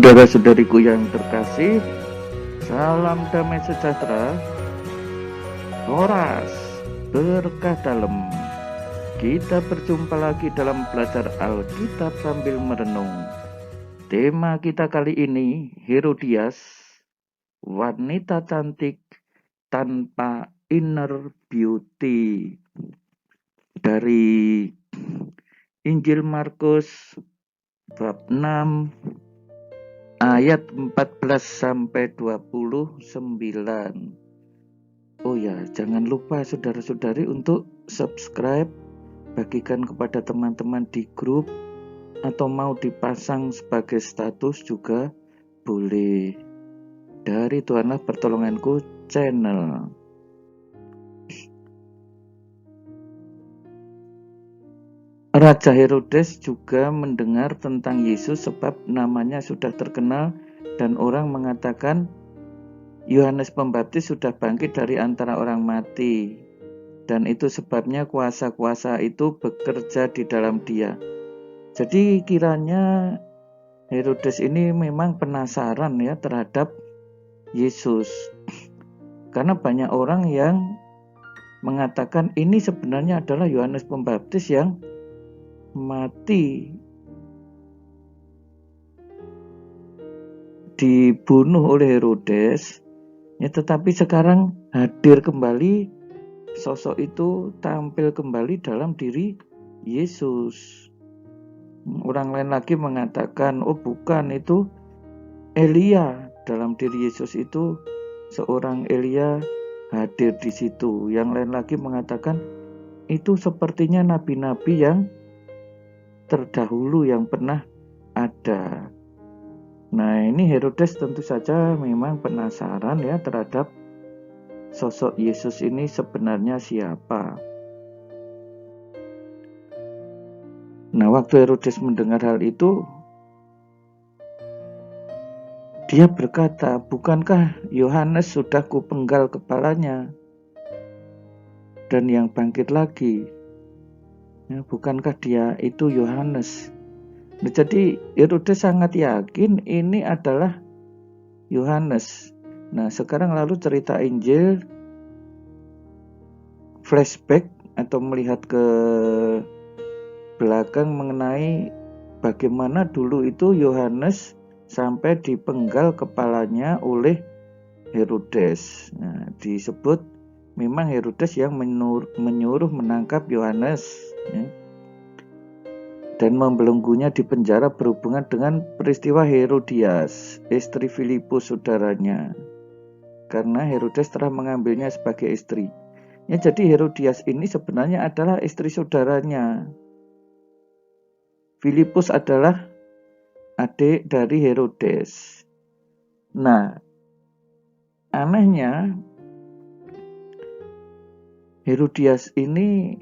Saudara-saudariku yang terkasih, salam damai sejahtera, Horas, berkah dalam. Kita berjumpa lagi dalam belajar Alkitab sambil merenung. Tema kita kali ini, Herodias, wanita cantik tanpa inner beauty. Dari Injil Markus bab 6 ayat 14 sampai 29. Oh ya, jangan lupa saudara-saudari untuk subscribe, bagikan kepada teman-teman di grup, atau mau dipasang sebagai status juga boleh. Dari Tuhanlah Pertolonganku channel. Raja Herodes juga mendengar tentang Yesus sebab namanya sudah terkenal dan orang mengatakan Yohanes Pembaptis sudah bangkit dari antara orang mati, dan itu sebabnya kuasa-kuasa itu bekerja di dalam dia. Jadi kiranya Herodes ini memang penasaran ya terhadap Yesus, karena banyak orang yang mengatakan ini sebenarnya adalah Yohanes Pembaptis yang mati dibunuh oleh Herodes ya, tetapi sekarang hadir kembali, sosok itu tampil kembali dalam diri Yesus. Orang lain lagi mengatakan, oh bukan, itu Elia. Dalam diri Yesus itu seorang Elia hadir di situ. Yang lain lagi mengatakan itu sepertinya nabi-nabi yang terdahulu yang pernah ada. Nah, ini Herodes tentu saja memang penasaran ya terhadap sosok Yesus ini sebenarnya siapa. Nah, waktu Herodes mendengar hal itu, dia berkata, bukankah Yohanes sudah kupenggal kepalanya dan yang bangkit lagi? Ya, bukankah dia itu Yohanes? Nah, jadi Herodes sangat yakin ini adalah Yohanes. Nah, sekarang lalu cerita Injil, flashback atau melihat ke belakang mengenai bagaimana dulu itu Yohanes sampai dipenggal kepalanya oleh Herodes. Nah, disebut memang Herodes yang menyuruh menangkap Yohanes ya, dan membelenggunya di penjara berhubungan dengan peristiwa Herodias, istri Filipus saudaranya, karena Herodes telah mengambilnya sebagai istri. Ya, jadi Herodias ini sebenarnya adalah istri saudaranya. Filipus adalah adik dari Herodes. Nah, anehnya Herodias ini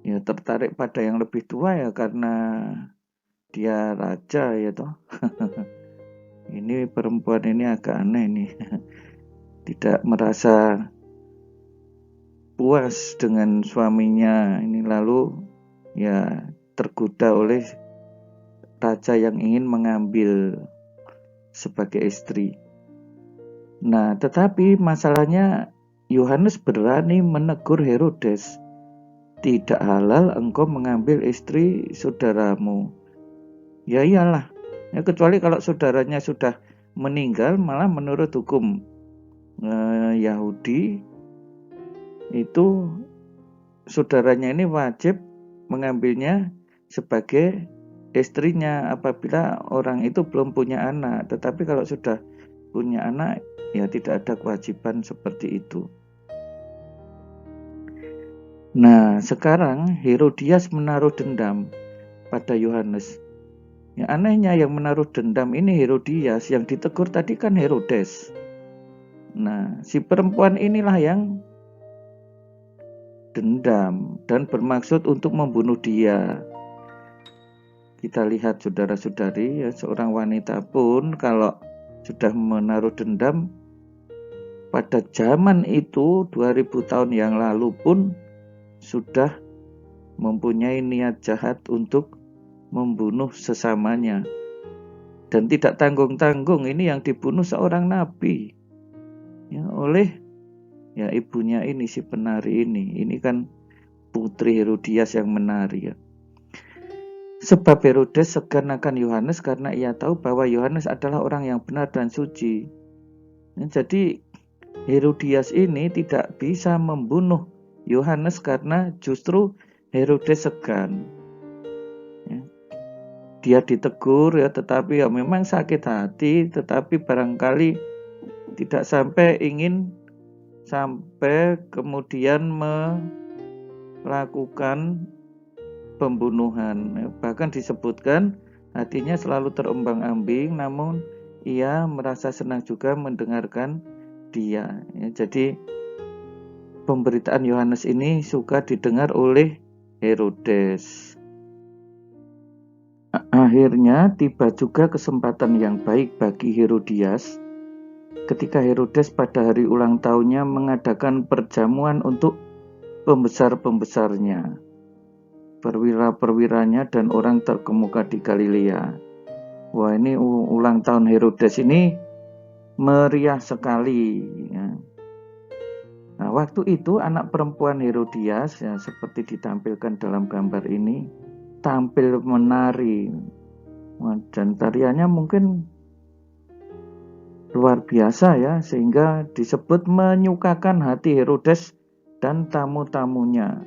ya tertarik pada yang lebih tua ya karena dia raja ya toh. Ini perempuan ini agak aneh nih. Tidak merasa puas dengan suaminya ini, lalu ya tergoda oleh raja yang ingin mengambil sebagai istri. Nah, tetapi masalahnya Yohanes berani menegur Herodes, tidak halal engkau mengambil istri saudaramu. Ya iyalah, ya, kecuali kalau saudaranya sudah meninggal, malah menurut hukum Yahudi itu saudaranya ini wajib mengambilnya sebagai istrinya apabila orang itu belum punya anak. Tetapi kalau sudah punya anak, ya tidak ada kewajiban seperti itu. Nah, sekarang Herodias menaruh dendam pada Yohanes. Ya, anehnya yang menaruh dendam ini Herodias, yang ditegur tadi kan Herodes. Nah, si perempuan inilah yang dendam dan bermaksud untuk membunuh dia. Kita lihat saudara-saudari, ya, seorang wanita pun kalau sudah menaruh dendam, pada zaman itu 2000 tahun yang lalu pun sudah mempunyai niat jahat untuk membunuh sesamanya. dan tidak tanggung-tanggung ini yang dibunuh seorang nabi ya, oleh ya ibunya ini, si penari ini kan putri Herodias yang menari ya. Sebab Herodes segan akan Yohanes karena ia tahu bahwa Yohanes adalah orang yang benar dan suci. Ya, jadi Herodias ini tidak bisa membunuh Yohanes karena justru Herodes segan. Ya. Dia ditegur ya, tetapi ya memang sakit hati, tetapi barangkali tidak sampai ingin sampai kemudian melakukan pembunuhan. Bahkan disebutkan hatinya selalu terombang-ambing, namun ia merasa senang juga mendengarkan dia. Ya, jadi pemberitaan Yohanes ini suka didengar oleh Herodes. Akhirnya tiba juga kesempatan yang baik bagi Herodias ketika Herodes pada hari ulang tahunnya mengadakan perjamuan untuk pembesar-pembesarnya, perwira-perwiranya, dan orang terkemuka di Galilea. Wah, ini ulang tahun Herodes ini meriah sekali ya. Nah, waktu itu anak perempuan Herodias ya, seperti ditampilkan dalam gambar ini, tampil menari. Dan tariannya mungkin luar biasa ya, sehingga disebut menyukakan hati Herodes dan tamu-tamunya.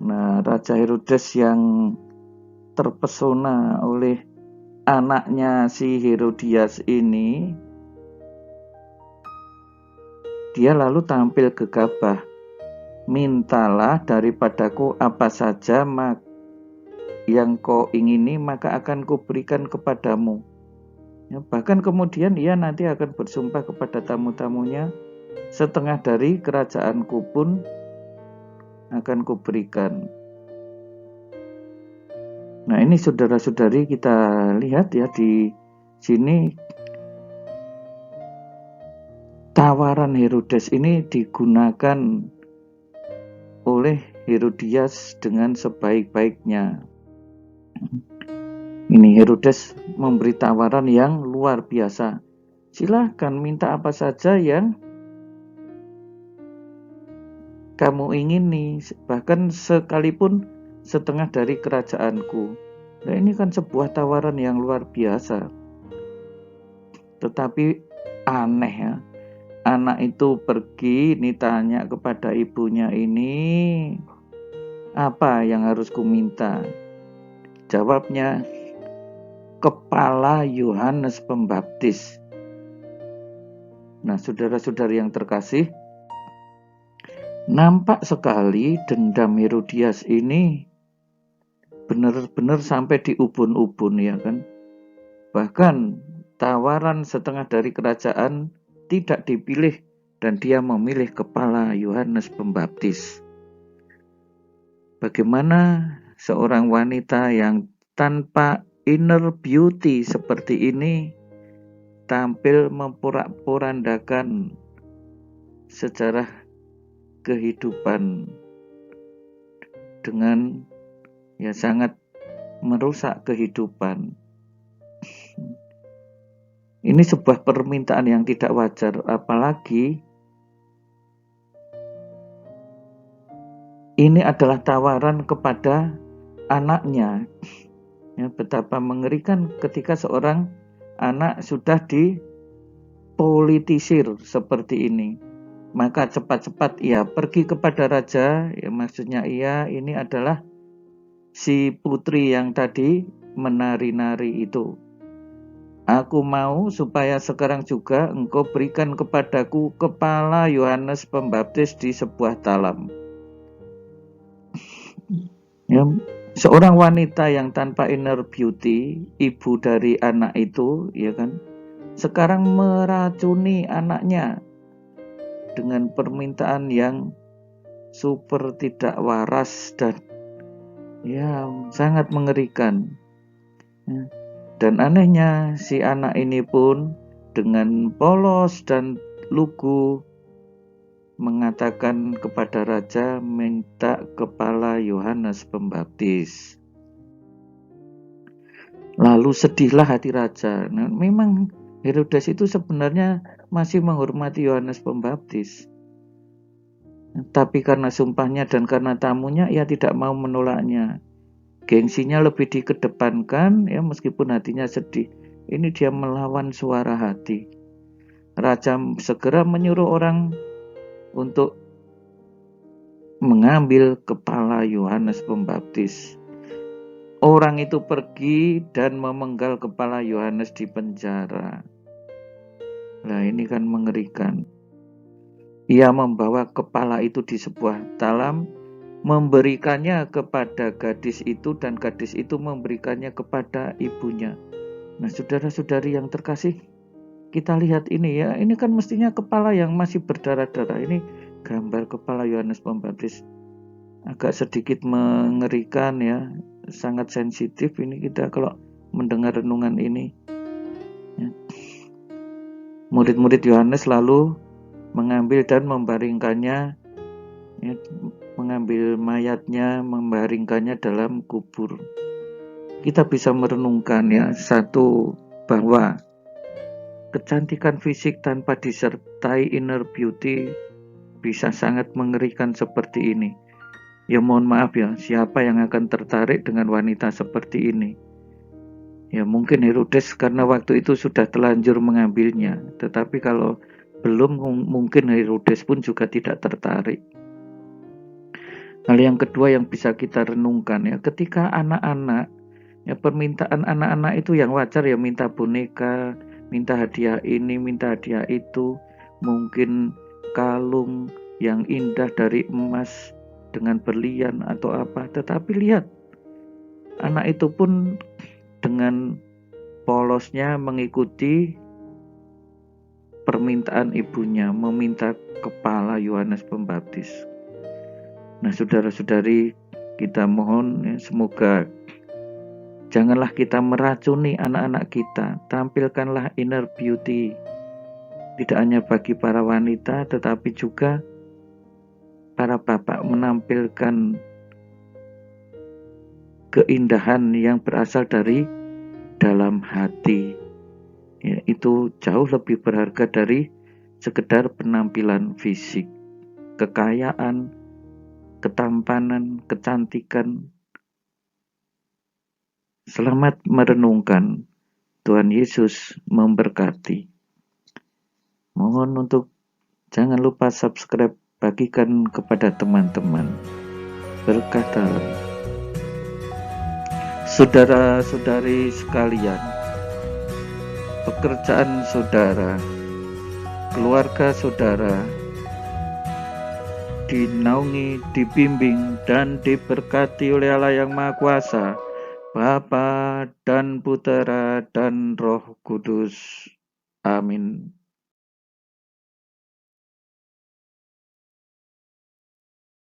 Nah, Raja Herodes yang terpesona oleh anaknya si Herodias ini, dia lalu tampil gegabah, mintalah daripadaku apa saja yang kau ingini, maka akan kuberikan kepadamu. Ya, bahkan kemudian ia nanti akan bersumpah kepada tamu-tamunya, setengah dari kerajaanku pun akan kuberikan. Nah, ini saudara-saudari, kita lihat ya di sini tawaran Herodes ini digunakan oleh Herodias dengan sebaik-baiknya. Ini Herodes memberi tawaran yang luar biasa. Silahkan minta apa saja yang kamu ingini, bahkan sekalipun setengah dari kerajaanku. Nah, ini kan sebuah tawaran yang luar biasa. Tetapi aneh ya. Anak itu pergi, ini tanya kepada ibunya ini, apa yang harus ku minta? Jawabnya, kepala Yohanes Pembaptis. Nah, saudara-saudari yang terkasih, nampak sekali dendam Herodias ini benar-benar sampai di ubun-ubun ya kan. Bahkan tawaran setengah dari kerajaan tidak dipilih dan dia memilih kepala Yohanes Pembaptis. Bagaimana seorang wanita yang tanpa inner beauty seperti ini tampil memporak-porandakan sejarah kehidupan dengan ya sangat merusak kehidupan. Ini sebuah permintaan yang tidak wajar, apalagi ini adalah tawaran kepada anaknya. Ya, betapa mengerikan ketika seorang anak sudah dipolitisir seperti ini. Maka cepat-cepat ia pergi kepada raja, ya maksudnya ini adalah si putri yang tadi menari-nari itu. Aku mau supaya sekarang juga engkau berikan kepadaku kepala Yohanes Pembaptis di sebuah talam. Ya, seorang wanita yang tanpa inner beauty, ibu dari anak itu, ya kan, sekarang meracuni anaknya dengan permintaan yang super tidak waras dan ya sangat mengerikan. Ya. Dan anehnya si anak ini pun dengan polos dan lugu mengatakan kepada raja minta kepala Yohanes Pembaptis. Lalu sedihlah hati raja. Nah, memang Herodes itu sebenarnya masih menghormati Yohanes Pembaptis. Tapi karena sumpahnya dan karena tamunya, ia tidak mau menolaknya. Gengsinya lebih dikedepankan, ya meskipun hatinya sedih. Ini dia melawan suara hati. Raja segera menyuruh orang untuk mengambil kepala Yohanes Pembaptis. Orang itu pergi dan memenggal kepala Yohanes di penjara. Nah, ini kan mengerikan. Ia membawa kepala itu di sebuah talam, memberikannya kepada gadis itu, dan gadis itu memberikannya kepada ibunya. Nah, saudara-saudari yang terkasih, kita lihat ini ya, ini kan mestinya kepala yang masih berdarah-darah. Ini gambar kepala Yohanes Pembaptis. Agak sedikit mengerikan ya, sangat sensitif ini kita kalau mendengar renungan ini. Ya. Murid-murid Yohanes lalu mengambil dan membaringkannya, ya, mengambil mayatnya, membaringkannya dalam kubur. Kita bisa merenungkan ya, satu, bahwa kecantikan fisik tanpa disertai inner beauty bisa sangat mengerikan seperti ini. Ya mohon maaf ya, siapa yang akan tertarik dengan wanita seperti ini? Ya mungkin Herodes karena waktu itu sudah telanjur mengambilnya, tetapi kalau belum, mungkin Herodes pun juga tidak tertarik. Hal yang kedua yang bisa kita renungkan ya, ketika anak-anak, ya permintaan anak-anak itu yang wajar ya, minta boneka, minta hadiah ini, minta hadiah itu, mungkin kalung yang indah dari emas dengan berlian atau apa. Tetapi lihat, anak itu pun dengan polosnya mengikuti permintaan ibunya, meminta kepala Yohanes Pembaptis. Nah, saudara-saudari, kita mohon ya, semoga janganlah kita meracuni anak-anak kita. Tampilkanlah inner beauty, tidak hanya bagi para wanita, tetapi juga para bapak menampilkan keindahan yang berasal dari dalam hati. Ya, itu jauh lebih berharga dari sekedar penampilan fisik, kekayaan, ketampanan, kecantikan. Selamat merenungkan. Tuhan Yesus memberkati. Mohon untuk jangan lupa subscribe, bagikan kepada teman-teman. Berkah dalam. Saudara-saudari sekalian, pekerjaan saudara, keluarga saudara, dinaungi, dibimbing, dan diberkati oleh Allah yang Maha Kuasa, Bapa dan Putera dan Roh Kudus. Amin.